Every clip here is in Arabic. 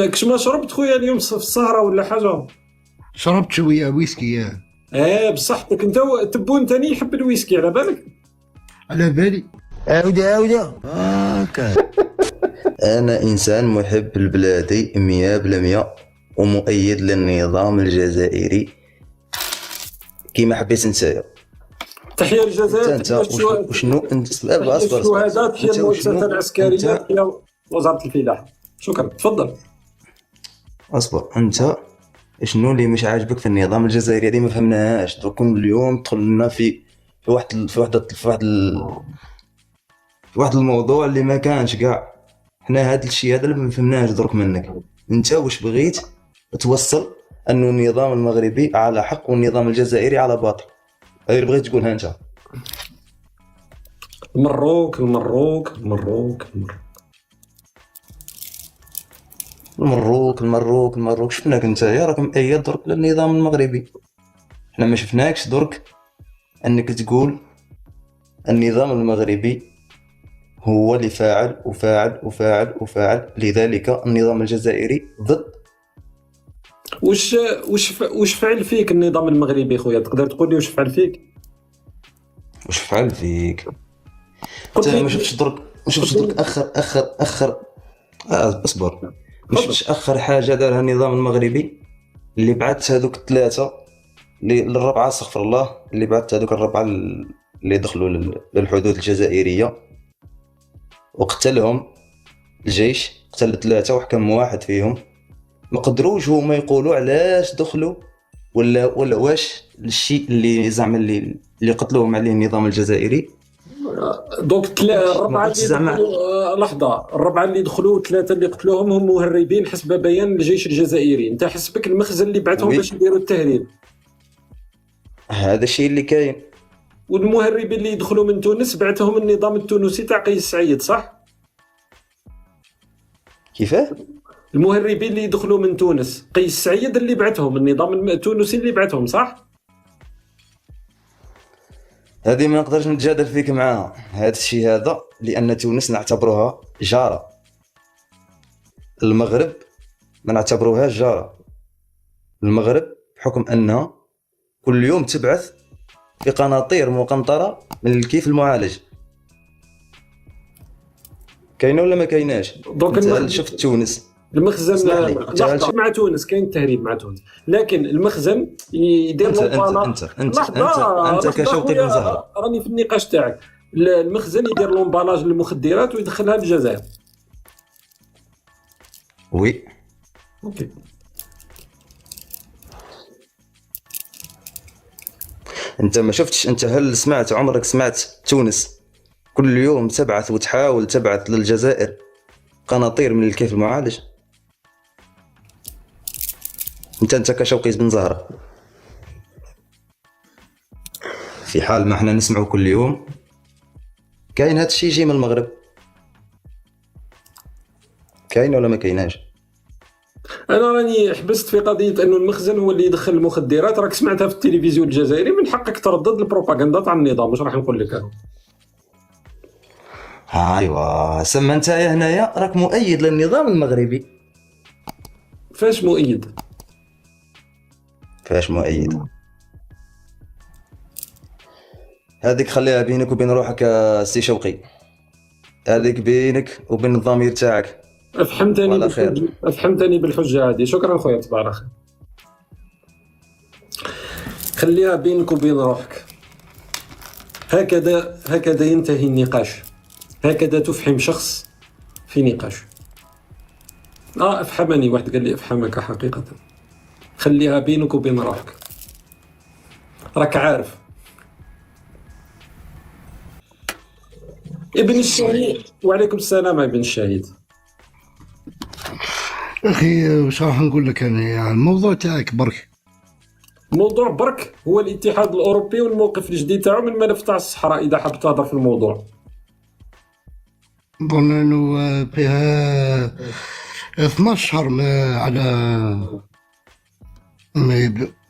كش ما شربت خويا اليوم في السهرة ولا حاجة؟ شربت شويه ويسكي بصحتك انت. تبون تاني يحب الويسكي على بالك. على بالي. عودة هاكا. أنا إنسان محب لبلادي 100% ومؤيد للنظام الجزائري كيما حبيت نتايا. تحية الجزائر. انت وشنو انت تحية الشهداء، تحية المؤسسة العسكرية، تحية وزارة الفلاحة. شكرا، تفضل. اصبر، انت شنو اللي مش عاجبك في النظام الجزائري هذه؟ ما فهمناهاش. دوك كل اليوم دخلنا في واحد الموضوع اللي ما كانش كاع. حنا هذا الشيء هذا اللي ما فهمناهش درك منك. انت واش بغيت توصل انه النظام المغربي على حق والنظام الجزائري على باطل؟ هذا اللي بغيت تقولها انت. المروك المروك المروك المروك المروك المروك. شفناك انت يا راك مؤيد درك للنظام المغربي، حنا ما شفناكش درك انك تقول النظام المغربي هو اللي فاعل وفاعل وفاعل وفاعل، لذلك النظام الجزائري ضد. وش فعل فيك النظام المغربي خويا؟ تقدر تقول لي وش فعل فيك؟ وش فعل فيك؟ انت ما شفتش درك اخر اصبر. ما شفتش اخر حاجه دارها النظام المغربي اللي بعث هذوك الثلاثه للربعه، استغفر الله، اللي بعث هذوك الربعه اللي دخلوا للحدود الجزائريه وقتلهم الجيش، قتل ثلاثه وحكم واحد فيهم. ما قدروش هما يقولوا علاش دخلوا ولا واش الشيء اللي زعما اللي قتلوهم عليه النظام الجزائري. دوك الربعه اللي دخلوا، لحظه، الربعه اللي دخلوا ثلاثه اللي قتلوهم هم مهربين حسب بيان الجيش الجزائري. انت حسبك المخزن اللي بعثهم باش يديروا التهريب. هذا الشيء اللي كاين. والمهربين اللي يدخلوا من تونس بعثهم النظام التونسي تاع قيس سعيد، صح؟ كيفاه؟ المهربين اللي يدخلوا من تونس قيس سعيد اللي بعثهم، النظام التونسي اللي بعثهم، صح؟ هذه ما نقدرش نتجادل فيك معاها. هذا الشيء هذا لأن تونس نعتبروها جارة، المغرب ما نعتبروهاش جارة. المغرب بحكم أنها كل يوم تبعث في قناطير مقنطرة من الكيف المعالج. كاينه ولا ما كايناش؟ انت شفت تونس المخزن مع تونس كاين التهريب مع تونس، لكن المخزن يدير انت كشوقي بن زهره راني في النقاش تاعك. المخزن يدير لومبالاج للمخدرات ويدخلها للجزائر. وي اوكي. انت ما شفتش؟ انت هل سمعت عمرك سمعت تونس كل يوم تبعث وتحاول تبعث للجزائر قناطير من الكيف المعالج؟ انت كشوقي بن زهره، في حال ما احنا نسمعوا كل يوم كاين هذا الشيء يجي من المغرب. كاين ولا ما كايناش؟ انا راني حبست في قضيه انه المخزن هو اللي يدخل المخدرات. راك سمعتها في التلفزيون الجزائري، من حقك تردد البروباغندا تاع النظام. واش راح نقول لك انا؟ ايوا سما انت هنايا راك مؤيد للنظام المغربي. فاش مؤيد؟ فاش مؤيد؟ هذيك خليها بينك وبين روحك يا سي شوقي، هذيك بينك وبين الضمير تاعك. افهمتني بالحجه هذه. شكرا خويا، تبارك خير. خليها بينك وبين روحك. هكذا ينتهي النقاش، هكذا تفهم شخص في نقاش. افهمني، واحد قال لي افهمك حقيقة. خليها بينك وبين روحك، راك عارف. ابن الشهيد. وعليكم السلام ابن الشهيد. اخي واش راح نقول لك انا؟ يعني الموضوع تاعك برك. الموضوع برك هو الاتحاد الاوروبي والموقف الجديد تاعو من الملف تاع الصحراء. اذا حاب تهضر في الموضوع، نظن انه فيها 12 شهر على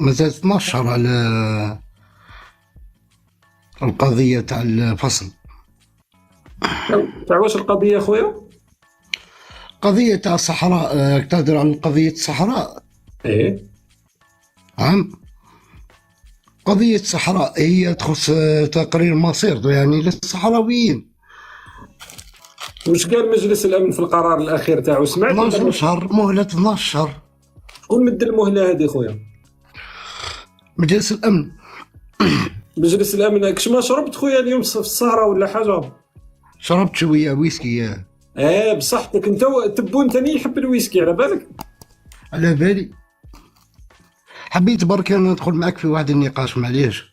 مازال 12 شهر على القضية تاع الفصل. تاع واش القضية خويا؟ قضية تاع الصحراء، تهدر عن قضية الصحراء. ايه نعم، قضية الصحراء هي تخص تقرير مصير يعني للصحراويين. واش قال مجلس الامن في القرار الاخير تاعو؟ سمعت 12 شهر مهلة، 12 شهر. شكون مد المهله هذه خويا؟ مجلس الأمن. مجلس الامن. كش ما شربت خويا اليوم في السهره ولا حاجه؟ شربت شوية ويسكي. بصحتك انت. تبون تاني يحب الويسكي على بالك؟ على بالي. حبيت برك انا ندخل معك في واحد النقاش، معليش.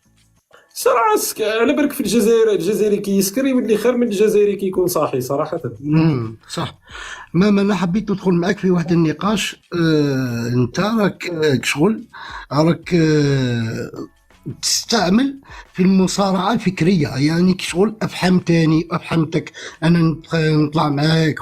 صراحه على بالك في الجزائر، الجزائري كي يسكر يولي خير من الجزائري كي يكون صاحي صراحه. صح. ما انا حبيت ندخل معك في واحد النقاش. انت راك شغل راك تستعمل في المصارعة الفكرية، يعني شغل أفهمتني أفهمتك، أنا نطلع معاك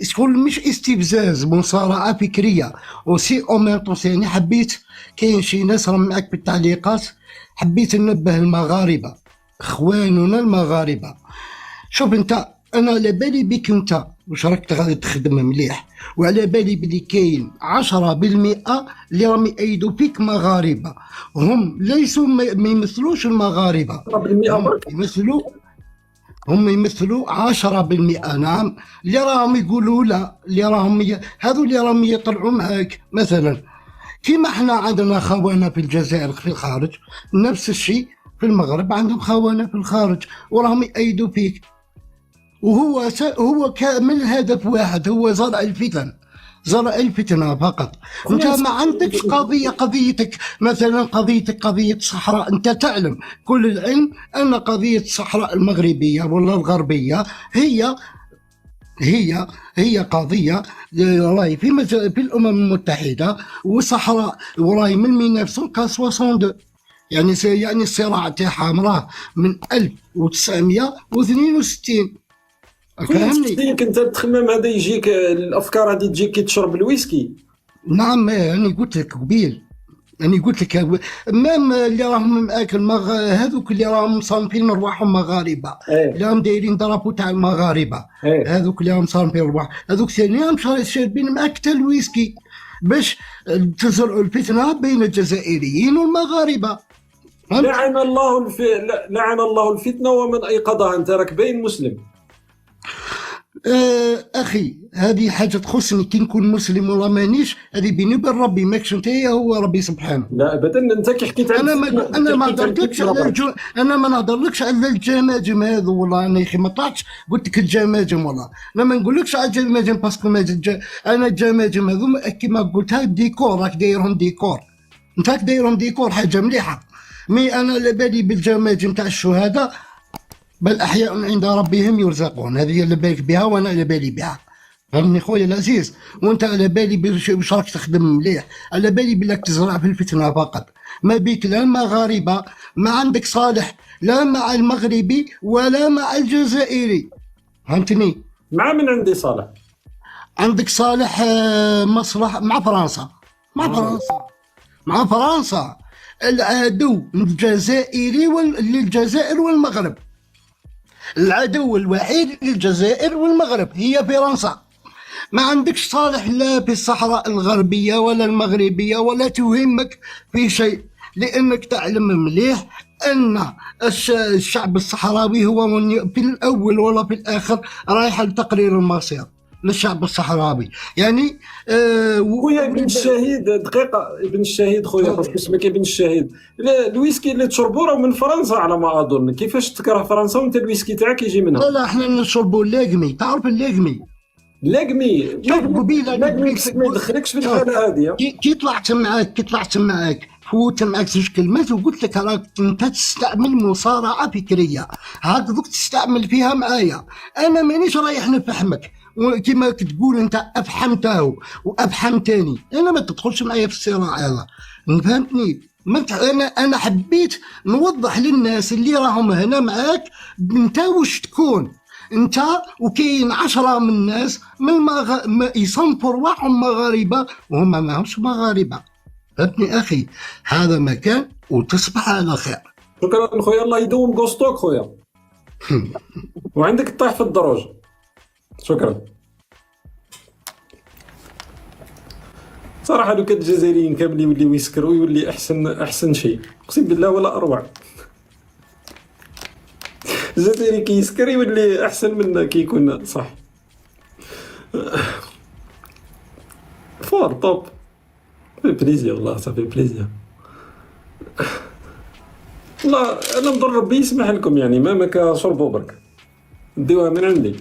شغل مش استفزاز، مصارعة فكرية. وسي أومنتوس يعني حبيت، كاين شي ناس راهم معاك بالتعليقات، حبيت ننبه المغاربة، إخواننا المغاربة. شوف أنت، أنا على بالي بك أنت واش راك غادي تخدم مليح، وعلى بالي بلي كاين 10% اللي راهم يأيدوا فيك مغاربة، هم ليسوا ما يمثلوش المغاربة، هم يمثلوا 10%. نعم، اللي راهم يقولوا لا، اللي راهم هذو اللي راهم يطلعوا معاك مثلا. كيما احنا عندنا خوانا في الجزائر في الخارج، نفس الشيء في المغرب عندهم خوانا في الخارج وراهم يأيدوا فيك. وهو كامل هدف واحد، هو زرع الفتن، زرع الفتنة فقط. انت ما عندكش قضيتك مثلا، قضية الصحراء. انت تعلم كل العلم ان قضية الصحراء المغربية ولا الغربية هي قضية راهي في الأمم المتحدة، وصحراء وراهي من 1962، يعني الصراع تاعها مراه من 1962. فهمني انت التخمام هذا يجيك، الافكار هذه تجيك كي تشرب الويسكي. نعم، انا قلت لك قبيل، انا قلت لك مام اللي راهم معاك هذوك اللي راهم مصنفين رواحهم مغاربه، اللي راهم دايرين درابو تاع المغاربه، هذوك اللي راهم مصنفين رواح، هذوك ثاني راهم شاربين معاك حتى الويسكي باش تزرعوا الفتنه بين الجزائريين والمغاربه. لعن الله الفتنه ومن ايقظها. انت راك باين مسلم. اخي هذه حاجه تخصني، كي نكون مسلم ولا مانيش، هذه بيني وبين ربي، ماكش انت هو ربي سبحانه. لا ابدا، انت كي حكيت انا ما هضرتلكش على انا ما نهضرلكش على الجماجم هذو، والله انا يا اخي ما طلعتش قلت لك الجماجم، والله انا ما نقولكش على الجماجم باسكو انا الجماجم هذو كيما قلتها ديكور، راك دايرهم ديكور، انت راك دايرهم ديكور، حاجه مليحه. مي انا على بالي بالجماجم تاع الشهداء، بل أحياء عند ربهم يرزقون، هذه اللي بالك بها وأنا على بالي بها، فهمني خويا العزيز. وأنت على بالي باش راك تخدم مليح، على بالي بلاك تزرع في الفتنة فقط، ما بيك لا المغاربة، ما عندك صالح لا مع المغربي ولا مع الجزائري، فهمتني؟ مع من عندي صالح؟ عندك صالح مصلح مع فرنسا، مع فرنسا العدو الجزائري للجزائر والمغرب، العدو الوحيد للجزائر والمغرب هي فرنسا. ما عندكش صالح لا في الصحراء الغربية ولا المغربية، ولا تهمك في شيء، لأنك تعلم مليح أن الشعب الصحراوي هو في الأول ولا في الآخر رايح لتقرير المصير للشعب الصحراوي. يعني خويا ابن الشهيد، دقيقة ابن الشهيد خويا، خاصك اسمك ابن الشهيد. الويسكي اللي تشربوا راه من فرنسا على ما أظن، كيفاش تكره فرنسا وأنت الويسكي تاعك يجي منها؟ لا احنا نشربوا اللاقمي، تعرف اللاقمي؟ لاقمي ما يدخلكش في الحالة هذه. كي طلعت معاك فوت معاك زوج كلمات وقلت لك راك انت تستعمل مصارعة فكرية، هاك دوك تستعمل فيها معايا، انا مانيش رايح نفهمك كيما تقول انت افحمته وافحمتني، انا ما تدخلش معايا في الصراع هذا، فهمتني؟ انا حبيت نوضح للناس اللي راهم هنا معاك انت واش تكون انت، وكاين 10 من الناس يصنفوا رواحهم مغاربه وهم ماهمش مغاربه، فهمتني اخي؟ هذا مكان وتصبح على خير. شكرا خويا، الله يدوم قوستوك خويا. وعندك الطيح في الدروج. شكرا. صراحه لو كان الجزائريين كاملين يوليو يسكروا يولي احسن شيء، اقسم بالله ولا اروع. الجزائري كي يسكر يولي احسن من كي يكون صح. فور توب في بليزير والله، صافي بليزير. والله انا نضر ربي يسمح لكم يعني، ما كشربوا برك ديوها من عندي،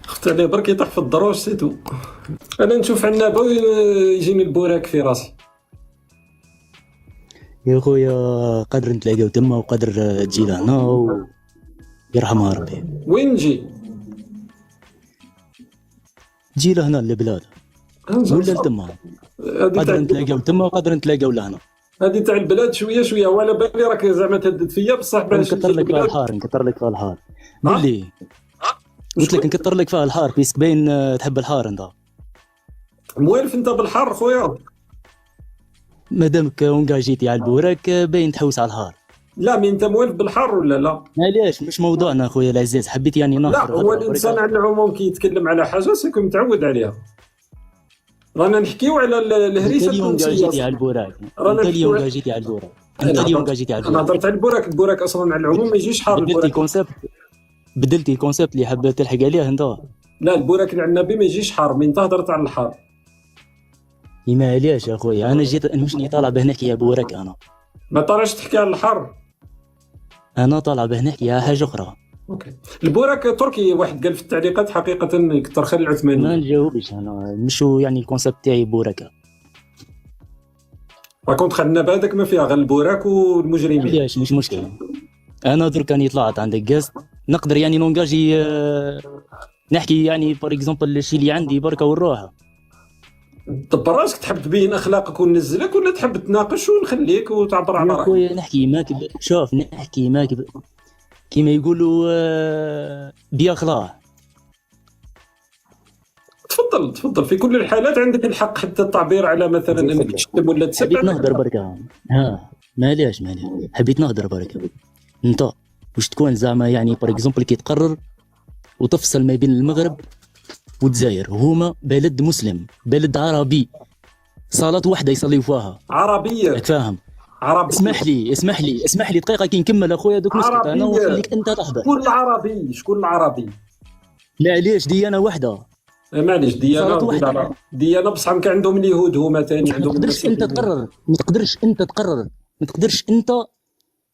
خفت عليه برك يطيح في الدروج سيتو. انا نشوف عنابه يجيني البوراك في راسي. يا خويا قدر نتلاقاو تما وقدر تجي لهنا ويرحمها ربي. وين نجي؟ تجي لهنا للبلاد ولا لتما، قدر نتلاقاو تما وقدر نتلاقاو لهنا. هذه تاع البلاد شويه وعلى بالي راك زعما تهدد فيا بصح باش نكثر لك فيها الحار، نكثر لك فيها الحار. قول لي، قلت لك نكثر لك فيها الحار بيسك باين تحب الحار انت. موالف انت بالحار خويا؟ مادامك اونجاجيتي على البوراك باين تحوس على الحار. لا مي انت موالف بالحار ولا لا؟ علاش مش موضوعنا خويا العزيز، حبيت يعني لا نهضر. هو الانسان على العموم كي يتكلم على حاجه سيكون متعود عليها. رانا نحكيو على الهريسه التونسيه. انت اليوم على البوراك، انت اليوم جيتي على البوراك، انت اليوم جيتي على انا البوراك. هضرت على البوراك اصلا على العموم ما يجيش حار. بدلتي كونسيبت اللي حاب تلحق عليه انت. لا البوراك العنابي ما يجيش حار، من انت هضرت على الحار. ما عليش يا خويا، انا جيت مشني طالع به نحكي يا بوراك، انا ما طالعش تحكي على الحار. انا طالع به نحكي على حاجه اخرى. اوكي البوراك تركي، واحد قال في التعليقات حقيقه يكثر خير العثماني. ما نجاوبش انا، مشو يعني الكونسيبت تاعي بوراك. باكونتخ العنابه هذاك ما فيها غير البوراك والمجرمين. علاش مش مشكل. انا درك راني طلعت عندك جاست نقدر يعني نونجاجي نحكي يعني بار اكزومبل الشيء اللي عندي بركه ونروح. دبر راسك، تحب تبين اخلاقك وننزلك ولا تحب تناقش ونخليك وتعبر على يا رايك؟ خويا نحكي ماك شوف نحكي ماك كيما يقولوا باخلاق. تفضل في كل الحالات عندك الحق حتى التعبير على مثلا انك تشتم ولا تسب. حبيت نهضر بركه، ماليش حبيت نهضر بركه. انت واش تكون زعما يعني بار اكزومبل كي تقرر وتفصل ما بين المغرب والجزائر، هما بلد مسلم بلد عربي، صلاة واحدة يصليوا فيها عربية، راك فاهم؟ عربية. اسمح لي دقيقة كي نكمل اخويا دوك نسكت انا ونخليك انت تحضر. شكون العربي؟ لا علاش ديانة واحدة. معليش ديانة بصح كان عندهم اليهود هما ثاني عندهم. ما تقدرش انت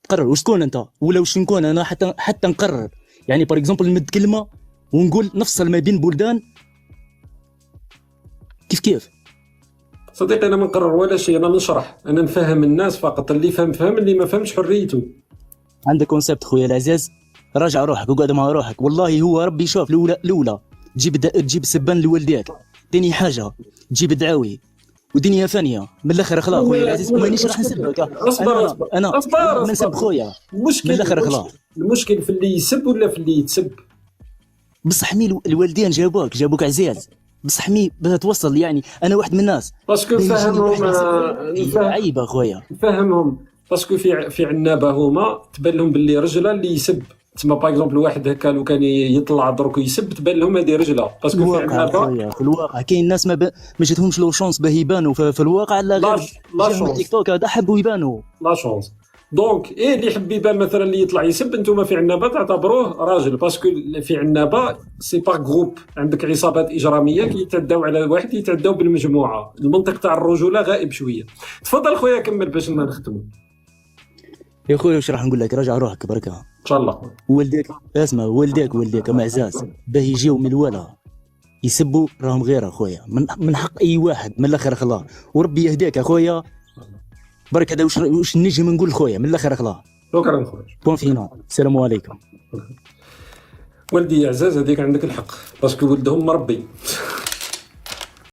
تقرر وشكون انت ولا واش نكون انا حتى نقرر يعني بار اكزومبل نمد كلمة ونقول نفصل ما بين بلدان كيف صديقي. انا ما نقرر ولا شيء، انا نشرح، انا نفهم الناس فقط. اللي فهم اللي ما فهمش حريته. عندك كونسيبت خويا العزيز، راجع روحك وقعد مع روحك. والله هو ربي شوف الاولى تجيب سبان لوالديك، ثاني حاجه تجيب دعاوي، ودنيا ثانيه من الاخر اخلاق خويا العزيز. مانيش راح نسبك انا ما نسب خويا من الاخر اخلاق. المشكل في اللي يسب ولا في اللي يتسب؟ بصح مي الوالدين جابوك عزيز، بصح مي توصل يعني انا واحد من الناس باسكو فهمهم عيب اخويا، فهمهم باسكو في عنابه هما تبان لهم باللي رجله اللي يسب. تسمى باغ اكزومبل واحد هكا لو كان يطلع درك يسب تبان لهم هذه رجله. باسكو في عنابه في الواقع كاين ناس ما جاتهمش لو شونس باه يبانوا في الواقع. لا غير تيك توك هذا حبوا يبانوا لا شونس. دونك اللي يحب يبان مثلا اللي يطلع يسب، انتم في عنابه تعتبروه راجل. باسكو في عنابه سي باغ جروب، عندك عصابات اجراميه كيتعداو على واحد، يتعداو بالمجموعه. المنطق تاع الرجوله غائب شويه. تفضل خويا كمل باش نختموا. يا خويا واش راح نقول لك، راجع روحك بركه ان شاء الله. والديك اسمع، والديك معزاز باه يجيو من الولا يسبوا راهم غير اخويا من حق اي واحد من الاخر اخلاق. وربي يهديك اخويا برك. هذا واش نجم نقول خويا من الاخر اخلاق. شكرا خويا. بون فينا، السلام عليكم. ولدي يا عزاز هذيك عندك الحق، باسكو ولدهم مربي.